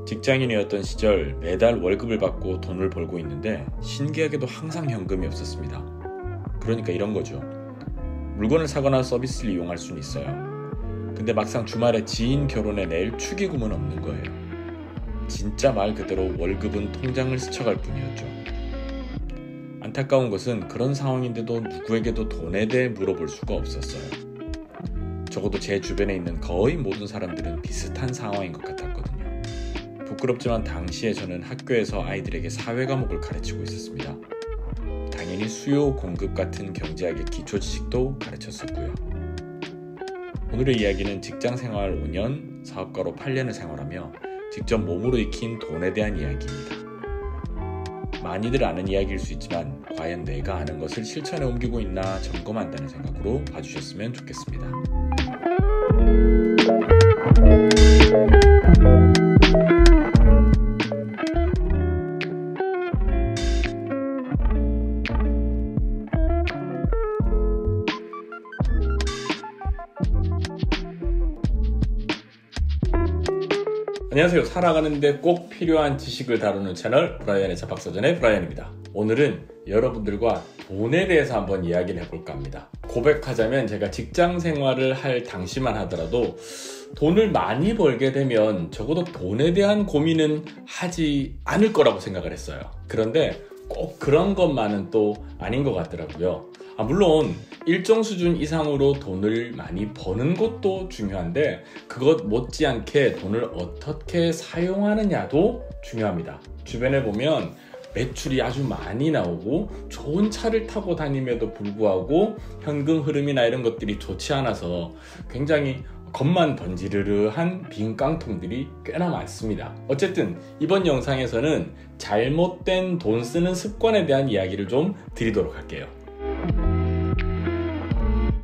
직장인이었던 시절 매달 월급을 받고 돈을 벌고 있는데 신기하게도 항상 현금이 없었습니다. 그러니까 이런 거죠. 물건을 사거나 서비스를 이용할 수는 있어요. 근데 막상 주말에 지인 결혼에 낼 축의금은 없는 거예요. 진짜 말 그대로 월급은 통장을 스쳐갈 뿐이었죠. 안타까운 것은 그런 상황인데도 누구에게도 돈에 대해 물어볼 수가 없었어요. 적어도 제 주변에 있는 거의 모든 사람들은 비슷한 상황인 것 같았거든요. 부끄럽지만 당시에 저는 학교에서 아이들에게 사회 과목을 가르치고 있었습니다. 당연히 수요 공급 같은 경제학의 기초 지식도 가르쳤었고요. 오늘의 이야기는 직장생활 5년, 사업가로 8년을 생활하며 직접 몸으로 익힌 돈에 대한 이야기입니다. 많이들 아는 이야기일 수 있지만 과연 내가 아는 것을 실천에 옮기고 있나 점검한다는 생각으로 봐주셨으면 좋겠습니다. 안녕하세요. 살아가는데 꼭 필요한 지식을 다루는 채널 브라이언의 잡박사전의 브라이언입니다. 오늘은 여러분들과 돈에 대해서 한번 이야기를 해볼까 합니다. 고백하자면 제가 직장 생활을 할 당시만 하더라도 돈을 많이 벌게 되면 적어도 돈에 대한 고민은 하지 않을 거라고 생각을 했어요. 그런데 꼭 그런 것만은 또 아닌 것 같더라고요. 물론 일정 수준 이상으로 돈을 많이 버는 것도 중요한데 그것 못지않게 돈을 어떻게 사용하느냐도 중요합니다. 주변에 보면 매출이 아주 많이 나오고 좋은 차를 타고 다님에도 불구하고 현금 흐름이나 이런 것들이 좋지 않아서 굉장히 겉만 번지르르한 빈 깡통들이 꽤나 많습니다. 어쨌든 이번 영상에서는 잘못된 돈 쓰는 습관에 대한 이야기를 좀 드리도록 할게요.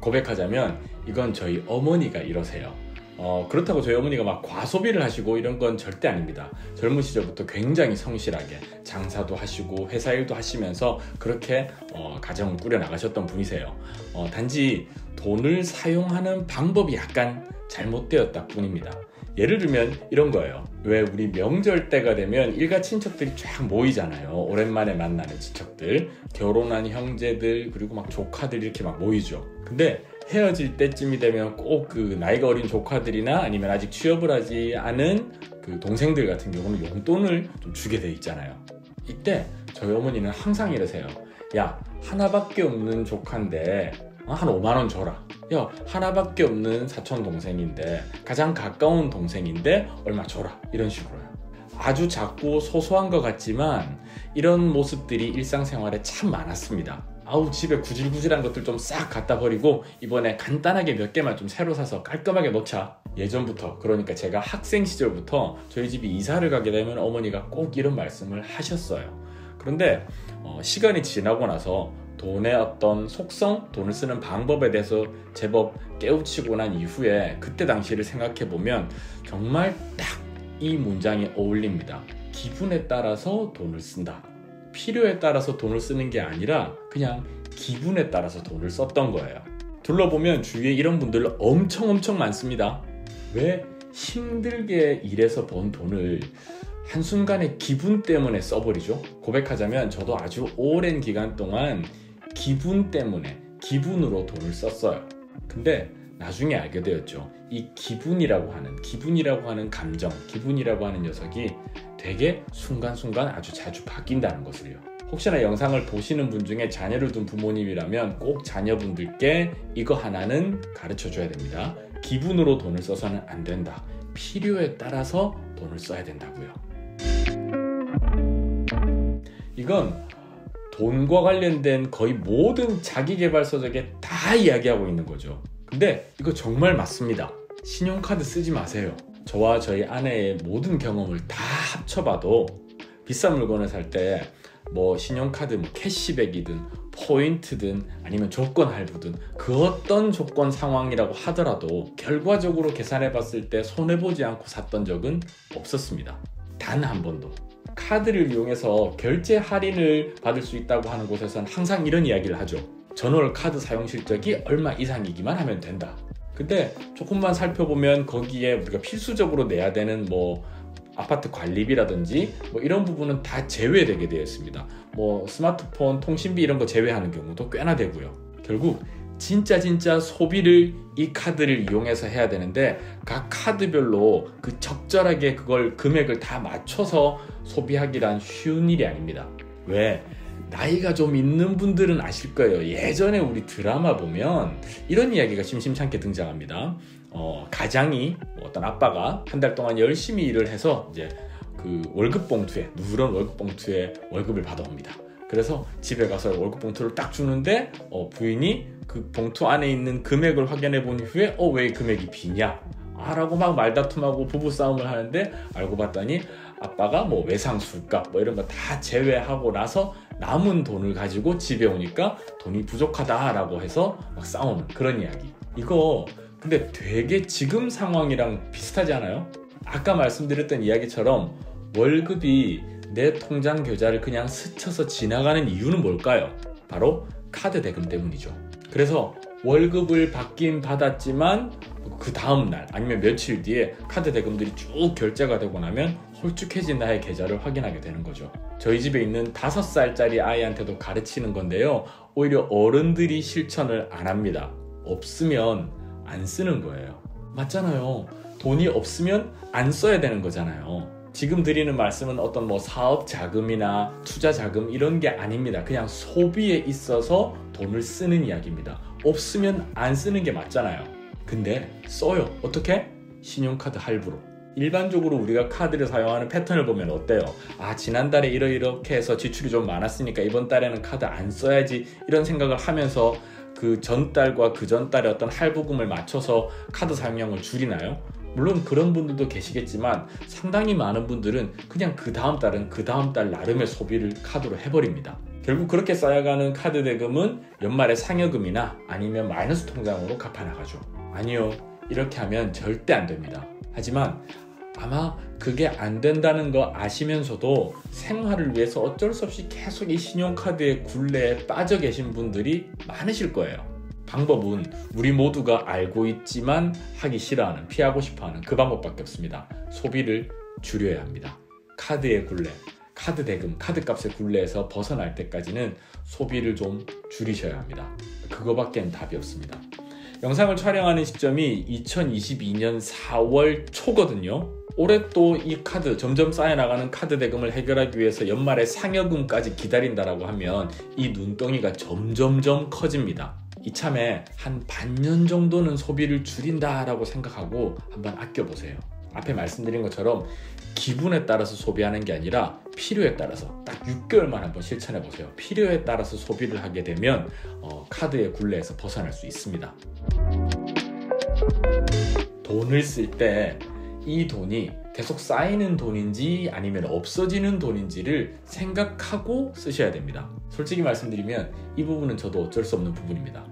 고백하자면 이건 저희 어머니가 이러세요. 그렇다고 저희 어머니가 막 과소비를 하시고 이런 건 절대 아닙니다. 젊은 시절부터 굉장히 성실하게 장사도 하시고 회사 일도 하시면서 그렇게 가정을 꾸려 나가셨던 분이세요. 단지 돈을 사용하는 방법이 약간 잘못되었다 뿐입니다. 예를 들면 이런 거예요. 왜 우리 명절 때가 되면 일가 친척들이 쫙 모이잖아요. 오랜만에 만나는 친척들, 결혼한 형제들, 그리고 막 조카들 이렇게 막 모이죠. 근데 헤어질 때쯤이 되면 꼭 그 나이가 어린 조카들이나 아니면 아직 취업을 하지 않은 그 동생들 같은 경우는 용돈을 좀 주게 돼 있잖아요. 이때 저희 어머니는 항상 이러세요. 야, 하나밖에 없는 조카인데 한 5만 원 줘라. 야, 하나밖에 없는 사촌 동생인데 가장 가까운 동생인데 얼마 줘라. 이런 식으로요. 아주 작고 소소한 것 같지만 이런 모습들이 일상생활에 참 많았습니다. 집에 구질구질한 것들 좀 싹 갖다 버리고 이번에 간단하게 몇 개만 좀 새로 사서 깔끔하게 놓자. 예전부터, 그러니까 제가 학생 시절부터 저희 집이 이사를 가게 되면 어머니가 꼭 이런 말씀을 하셨어요. 그런데 시간이 지나고 나서 돈의 어떤 속성, 돈을 쓰는 방법에 대해서 제법 깨우치고 난 이후에 그때 당시를 생각해보면 정말 딱 이 문장이 어울립니다. 기분에 따라서 돈을 쓴다. 필요에 따라서 돈을 쓰는 게 아니라 그냥 기분에 따라서 돈을 썼던 거예요. 둘러보면 주위에 이런 분들 엄청 많습니다. 왜 힘들게 일해서 번 돈을 한순간에 기분 때문에 써버리죠? 고백하자면 저도 아주 오랜 기간 동안 기분 때문에 기분으로 돈을 썼어요. 근데 나중에 알게 되었죠. 이 기분이라고 하는 감정, 기분이라고 하는 녀석이 되게 순간순간 아주 자주 바뀐다는 것을요. 혹시나 영상을 보시는 분 중에 자녀를 둔 부모님이라면 꼭 자녀분들께 이거 하나는 가르쳐줘야 됩니다. 기분으로 돈을 써서는 안 된다. 필요에 따라서 돈을 써야 된다고요. 이건 돈과 관련된 거의 모든 자기계발서적에 다 이야기하고 있는 거죠. 근데 이거 정말 맞습니다. 신용카드 쓰지 마세요. 저와 저희 아내의 모든 경험을 다 합쳐봐도 비싼 물건을 살 때 신용카드 캐시백이든 포인트든 아니면 조건 할부든 그 어떤 조건 상황이라고 하더라도 결과적으로 계산해봤을 때 손해보지 않고 샀던 적은 없었습니다. 단 한 번도. 카드를 이용해서 결제 할인을 받을 수 있다고 하는 곳에서는 항상 이런 이야기를 하죠. 전월 카드 사용 실적이 얼마 이상이기만 하면 된다. 근데 조금만 살펴보면 거기에 우리가 필수적으로 내야 되는 아파트 관리비라든지 뭐 이런 부분은 다 제외되게 되어 있습니다. 뭐 스마트폰, 통신비 이런 거 제외하는 경우도 꽤나 되고요. 결국 진짜 소비를 이 카드를 이용해서 해야 되는데 각 카드별로 그 적절하게 그걸 금액을 다 맞춰서 소비하기란 쉬운 일이 아닙니다. 왜? 나이가 좀 있는 분들은 아실 거예요. 예전에 우리 드라마 보면 이런 이야기가 심심찮게 등장합니다. 가장이 어떤 아빠가 한 달 동안 열심히 일을 해서 이제 그 월급 봉투에, 누런 월급 봉투에 월급을 받아옵니다. 그래서 집에 가서 월급 봉투를 딱 주는데 부인이 그 봉투 안에 있는 금액을 확인해 본 후에 왜 이 금액이 비냐? 라고 막 말다툼하고 부부싸움을 하는데 알고 봤더니 아빠가 뭐 외상술값 뭐 이런 거 다 제외하고 나서 남은 돈을 가지고 집에 오니까 돈이 부족하다라고 해서 막 싸우는 그런 이야기. 이거 근데 되게 지금 상황이랑 비슷하지 않아요? 아까 말씀드렸던 이야기처럼 월급이 내 통장 계좌를 그냥 스쳐서 지나가는 이유는 뭘까요? 바로 카드 대금 때문이죠. 그래서 월급을 받긴 받았지만 그 다음날 아니면 며칠 뒤에 카드 대금들이 쭉 결제가 되고 나면 홀쭉해진 나의 계좌를 확인하게 되는 거죠. 저희 집에 있는 5살짜리 아이한테도 가르치는 건데요. 오히려 어른들이 실천을 안 합니다. 없으면 안 쓰는 거예요. 맞잖아요. 돈이 없으면 안 써야 되는 거잖아요. 지금 드리는 말씀은 어떤 뭐 사업 자금이나 투자 자금 이런 게 아닙니다. 그냥 소비에 있어서 돈을 쓰는 이야기입니다. 없으면 안 쓰는 게 맞잖아요. 근데 써요. 어떻게? 신용카드 할부로. 일반적으로 우리가 카드를 사용하는 패턴을 보면 어때요? 지난달에 이렇게 해서 지출이 좀 많았으니까 이번 달에는 카드 안 써야지 이런 생각을 하면서 그 전달과 그 전달에 어떤 할부금을 맞춰서 카드 사용량을 줄이나요? 물론 그런 분들도 계시겠지만 상당히 많은 분들은 그냥 그 다음 달은 그 다음 달 나름의 소비를 카드로 해버립니다. 결국 그렇게 쌓여가는 카드 대금은 연말에 상여금이나 아니면 마이너스 통장으로 갚아나가죠. 아니요, 이렇게 하면 절대 안 됩니다. 하지만 아마 그게 안 된다는 거 아시면서도 생활을 위해서 어쩔 수 없이 계속 이 신용카드의 굴레에 빠져 계신 분들이 많으실 거예요. 방법은 우리 모두가 알고 있지만 하기 싫어하는, 피하고 싶어하는 그 방법밖에 없습니다. 소비를 줄여야 합니다. 카드의 굴레, 카드 대금, 카드값의 굴레에서 벗어날 때까지는 소비를 좀 줄이셔야 합니다. 그거밖엔 답이 없습니다. 영상을 촬영하는 시점이 2022년 4월 초거든요. 올해 또 이 카드, 점점 쌓여나가는 카드 대금을 해결하기 위해서 연말에 상여금까지 기다린다라고 하면 이 눈덩이가 점점점 커집니다. 이참에 한 반년 정도는 소비를 줄인다라고 생각하고 한번 아껴보세요. 앞에 말씀드린 것처럼 기분에 따라서 소비하는 게 아니라 필요에 따라서 딱 6개월만 한번 실천해보세요. 필요에 따라서 소비를 하게 되면 카드의 굴레에서 벗어날 수 있습니다. 돈을 쓸 때 이 돈이 계속 쌓이는 돈인지 아니면 없어지는 돈인지를 생각하고 쓰셔야 됩니다. 솔직히 말씀드리면 이 부분은 저도 어쩔 수 없는 부분입니다.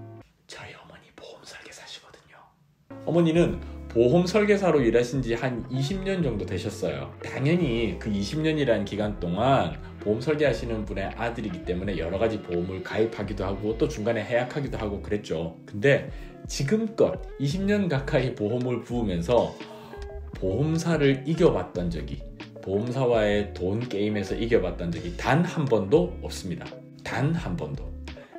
저희 어머니 보험 설계사시거든요. 어머니는 보험 설계사로 일하신 지 한 20년 정도 되셨어요. 당연히 그 20년이라는 기간 동안 보험 설계하시는 분의 아들이기 때문에 여러 가지 보험을 가입하기도 하고 또 중간에 해약하기도 하고 그랬죠. 근데 지금껏 20년 가까이 보험을 부으면서 보험사를 이겨봤던 적이, 보험사와의 돈 게임에서 이겨봤던 적이 단 한 번도 없습니다. 단 한 번도.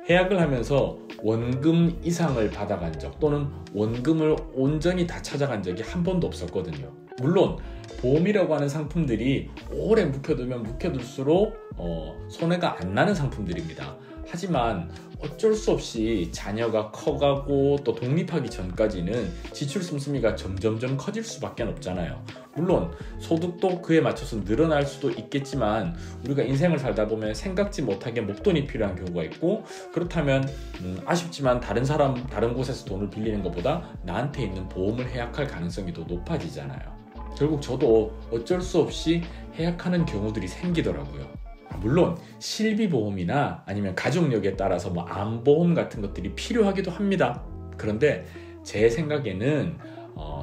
해약을 하면서 원금 이상을 받아간 적 또는 원금을 온전히 다 찾아간 적이 한 번도 없었거든요. 물론 보험이라고 하는 상품들이 오래 묵혀두면 묵혀둘수록 손해가 안 나는 상품들입니다. 하지만 어쩔 수 없이 자녀가 커가고 또 독립하기 전까지는 지출 씀씀이가 점점점 커질 수밖에 없잖아요. 물론 소득도 그에 맞춰서 늘어날 수도 있겠지만 우리가 인생을 살다 보면 생각지 못하게 목돈이 필요한 경우가 있고, 그렇다면 아쉽지만 다른 곳에서 돈을 빌리는 것보다 나한테 있는 보험을 해약할 가능성이 더 높아지잖아요. 결국 저도 어쩔 수 없이 해약하는 경우들이 생기더라고요. 물론 실비보험이나 아니면 가족력에 따라서 뭐 암보험 같은 것들이 필요하기도 합니다. 그런데 제 생각에는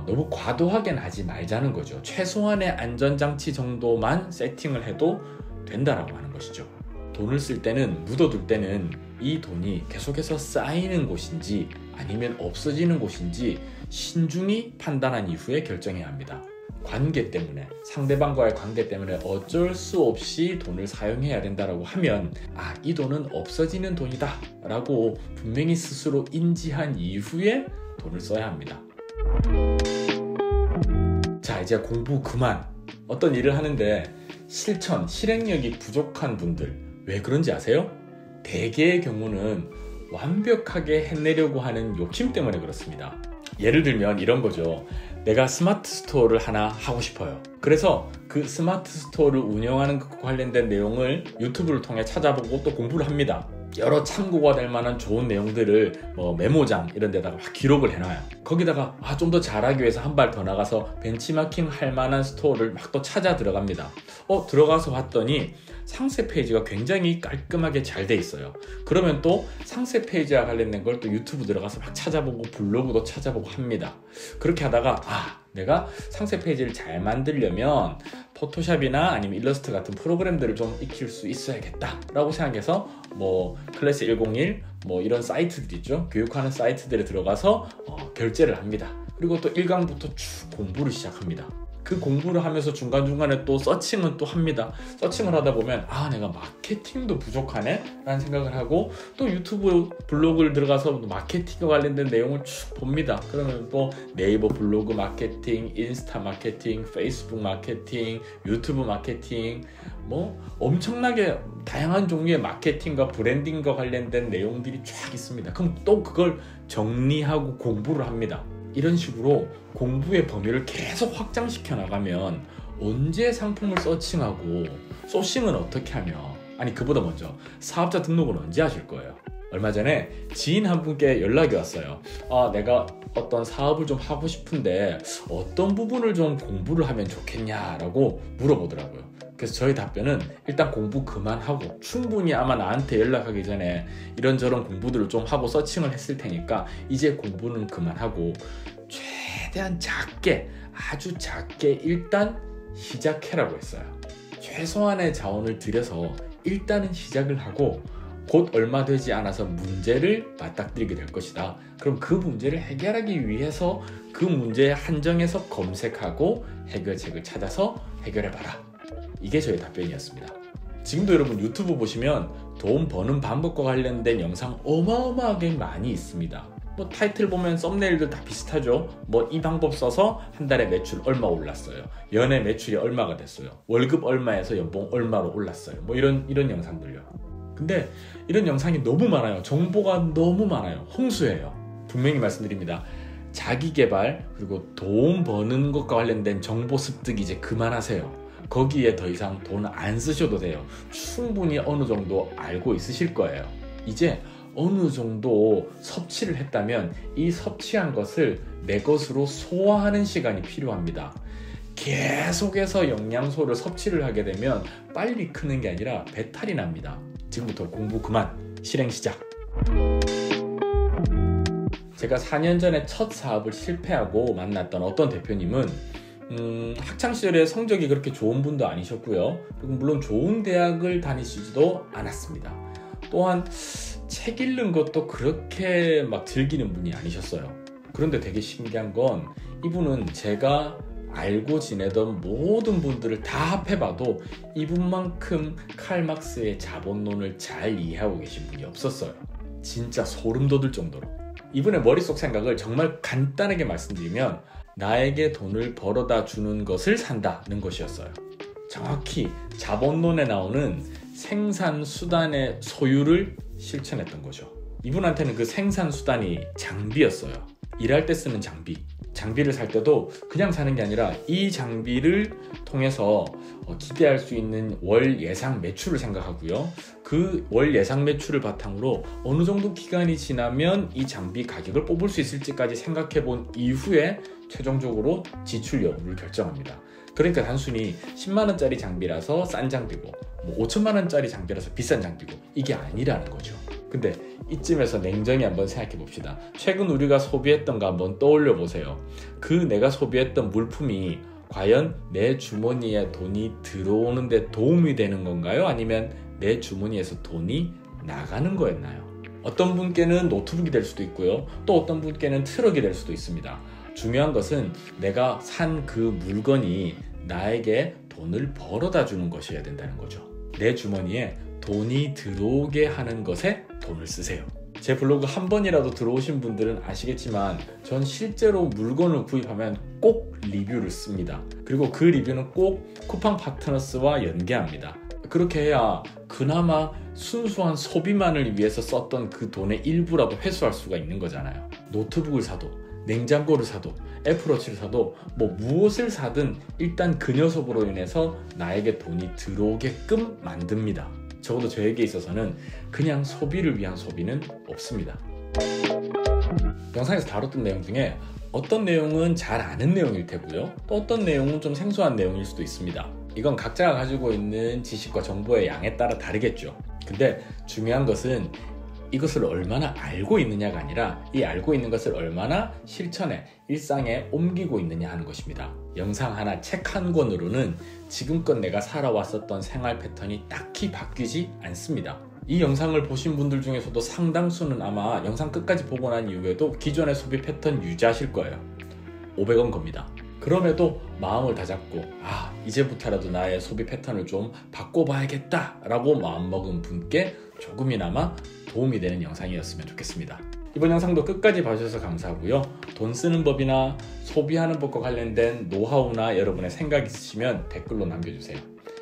너무 과도하게는 하지 말자는 거죠. 최소한의 안전장치 정도만 세팅을 해도 된다라고 하는 것이죠. 돈을 쓸 때는, 묻어둘 때는 이 돈이 계속해서 쌓이는 곳인지 아니면 없어지는 곳인지 신중히 판단한 이후에 결정해야 합니다. 관계 때문에, 상대방과의 관계 때문에 어쩔 수 없이 돈을 사용해야 된다라고 하면 이 돈은 없어지는 돈이다 라고 분명히 스스로 인지한 이후에 돈을 써야 합니다. 자, 이제 공부 그만. 어떤 일을 하는데 실행력이 부족한 분들, 왜 그런지 아세요? 대개의 경우는 완벽하게 해내려고 하는 욕심 때문에 그렇습니다. 예를 들면 이런 거죠. 내가 스마트 스토어를 하나 하고 싶어요. 그래서 그 스마트 스토어를 운영하는 것과 관련된 내용을 유튜브를 통해 찾아보고 또 공부를 합니다. 여러 참고가 될 만한 좋은 내용들을 메모장 이런 데다가 막 기록을 해놔요. 거기다가 좀 더 잘하기 위해서 한 발 더 나가서 벤치마킹 할 만한 스토어를 막 또 찾아 들어갑니다. 들어가서 봤더니 상세 페이지가 굉장히 깔끔하게 잘 돼 있어요. 그러면 또 상세 페이지와 관련된 걸 또 유튜브 들어가서 막 찾아보고 블로그도 찾아보고 합니다. 그렇게 하다가 내가 상세 페이지를 잘 만들려면 포토샵이나 아니면 일러스트 같은 프로그램들을 좀 익힐 수 있어야겠다 라고 생각해서 클래스 101 이런 사이트들 있죠. 교육하는 사이트들에 들어가서 결제를 합니다. 그리고 또 1강부터 쭉 공부를 시작합니다. 그 공부를 하면서 중간중간에 또 서칭은 또 합니다. 서칭을 하다 보면 내가 마케팅도 부족하네 라는 생각을 하고 또 유튜브 블로그를 들어가서 마케팅과 관련된 내용을 쭉 봅니다. 그러면 또 네이버 블로그 마케팅, 인스타 마케팅, 페이스북 마케팅, 유튜브 마케팅 엄청나게 다양한 종류의 마케팅과 브랜딩과 관련된 내용들이 쫙 있습니다. 그럼 또 그걸 정리하고 공부를 합니다. 이런 식으로 공부의 범위를 계속 확장시켜 나가면 언제 상품을 서칭하고 소싱은 어떻게 하며 그보다 먼저 사업자 등록은 언제 하실 거예요? 얼마 전에 지인 한 분께 연락이 왔어요. 내가 어떤 사업을 좀 하고 싶은데 어떤 부분을 좀 공부를 하면 좋겠냐라고 물어보더라고요. 그래서 저희 답변은 일단 공부 그만하고 충분히 아마 나한테 연락하기 전에 이런저런 공부들을 좀 하고 서칭을 했을 테니까 이제 공부는 그만하고 최대한 작게, 아주 작게 일단 시작해라고 했어요. 최소한의 자원을 들여서 일단은 시작을 하고 곧 얼마 되지 않아서 문제를 맞닥뜨리게 될 것이다. 그럼 그 문제를 해결하기 위해서 그 문제에 한정해서 검색하고 해결책을 찾아서 해결해봐라. 이게 저의 답변이었습니다. 지금도 여러분 유튜브 보시면 돈 버는 방법과 관련된 영상 어마어마하게 많이 있습니다. 타이틀 보면 썸네일들 다 비슷하죠. 이 방법 써서 한 달에 매출 얼마 올랐어요. 연애 매출이 얼마가 됐어요. 월급 얼마에서 연봉 얼마로 올랐어요. 이런 영상들요. 근데 이런 영상이 너무 많아요. 정보가 너무 많아요. 홍수예요. 분명히 말씀드립니다. 자기개발 그리고 돈 버는 것과 관련된 정보 습득 이제 그만하세요. 거기에 더 이상 돈 안 쓰셔도 돼요. 충분히 어느 정도 알고 있으실 거예요. 이제 어느 정도 섭취를 했다면 이 섭취한 것을 내 것으로 소화하는 시간이 필요합니다. 계속해서 영양소를 섭취를 하게 되면 빨리 크는 게 아니라 배탈이 납니다. 지금부터 공부 그만, 실행 시작. 제가 4년 전에 첫 사업을 실패하고 만났던 어떤 대표님은 학창시절에 성적이 그렇게 좋은 분도 아니셨고요. 그리고 물론 좋은 대학을 다니시지도 않았습니다. 또한 책 읽는 것도 그렇게 막 즐기는 분이 아니셨어요. 그런데 되게 신기한 건 이분은 제가 알고 지내던 모든 분들을 다 합해봐도 이분만큼 칼막스의 자본론을 잘 이해하고 계신 분이 없었어요. 진짜 소름 돋을 정도로. 이분의 머릿속 생각을 정말 간단하게 말씀드리면 나에게 돈을 벌어다 주는 것을 산다는 것이었어요. 정확히 자본론에 나오는 생산수단의 소유를 실천했던 거죠. 이분한테는 그 생산수단이 장비였어요. 일할 때 쓰는 장비. 장비를 살 때도 그냥 사는 게 아니라 이 장비를 통해서 기대할 수 있는 월 예상 매출을 생각하고요. 그 월 예상 매출을 바탕으로 어느 정도 기간이 지나면 이 장비 가격을 뽑을 수 있을지까지 생각해 본 이후에 최종적으로 지출 여부를 결정합니다. 그러니까 단순히 10만원짜리 장비라서 싼 장비고 5천만원짜리 장비라서 비싼 장비고 이게 아니라는 거죠. 근데 이쯤에서 냉정히 한번 생각해 봅시다. 최근 우리가 소비했던 거 한번 떠올려 보세요. 그 내가 소비했던 물품이 과연 내 주머니에 돈이 들어오는 데 도움이 되는 건가요? 아니면 내 주머니에서 돈이 나가는 거였나요? 어떤 분께는 노트북이 될 수도 있고요. 또 어떤 분께는 트럭이 될 수도 있습니다. 중요한 것은 내가 산 그 물건이 나에게 돈을 벌어다 주는 것이어야 된다는 거죠. 내 주머니에 돈이 들어오게 하는 것에 돈을 쓰세요. 제 블로그 한 번이라도 들어오신 분들은 아시겠지만 전 실제로 물건을 구입하면 꼭 리뷰를 씁니다. 그리고 그 리뷰는 꼭 쿠팡 파트너스와 연계합니다. 그렇게 해야 그나마 순수한 소비만을 위해서 썼던 그 돈의 일부라도 회수할 수가 있는 거잖아요. 노트북을 사도 냉장고를 사도 애플워치를 사도 뭐 무엇을 사든 일단 그 녀석으로 인해서 나에게 돈이 들어오게끔 만듭니다. 적어도 저에게 있어서는 그냥 소비를 위한 소비는 없습니다. 영상에서 다뤘던 내용 중에 어떤 내용은 잘 아는 내용일 테고요. 또 어떤 내용은 좀 생소한 내용일 수도 있습니다. 이건 각자가 가지고 있는 지식과 정보의 양에 따라 다르겠죠. 근데 중요한 것은 이것을 얼마나 알고 있느냐가 아니라 이 알고 있는 것을 얼마나 실천에, 일상에 옮기고 있느냐 하는 것입니다. 영상 하나, 책 한 권으로는 지금껏 내가 살아왔었던 생활 패턴이 딱히 바뀌지 않습니다. 이 영상을 보신 분들 중에서도 상당수는 아마 영상 끝까지 보고 난 이후에도 기존의 소비 패턴 유지하실 거예요. 500원 겁니다. 그럼에도 마음을 다잡고 이제부터라도 나의 소비 패턴을 좀 바꿔봐야겠다 라고 마음먹은 분께 조금이나마 도움이 되는 영상이었으면 좋겠습니다. 이번 영상도 끝까지 봐주셔서 감사하고요. 돈 쓰는 법이나 소비하는 법과 관련된 노하우나 여러분의 생각 있으시면 댓글로 남겨주세요.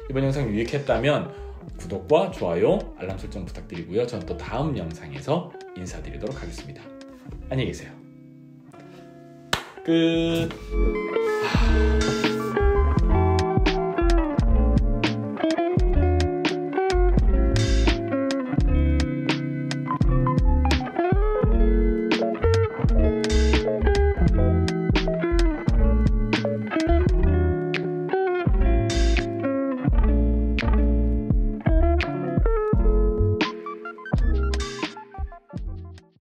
이번 영상 유익했다면 구독과 좋아요, 알람 설정 부탁드리고요. 저는 또 다음 영상에서 인사드리도록 하겠습니다. 안녕히 계세요. 끝.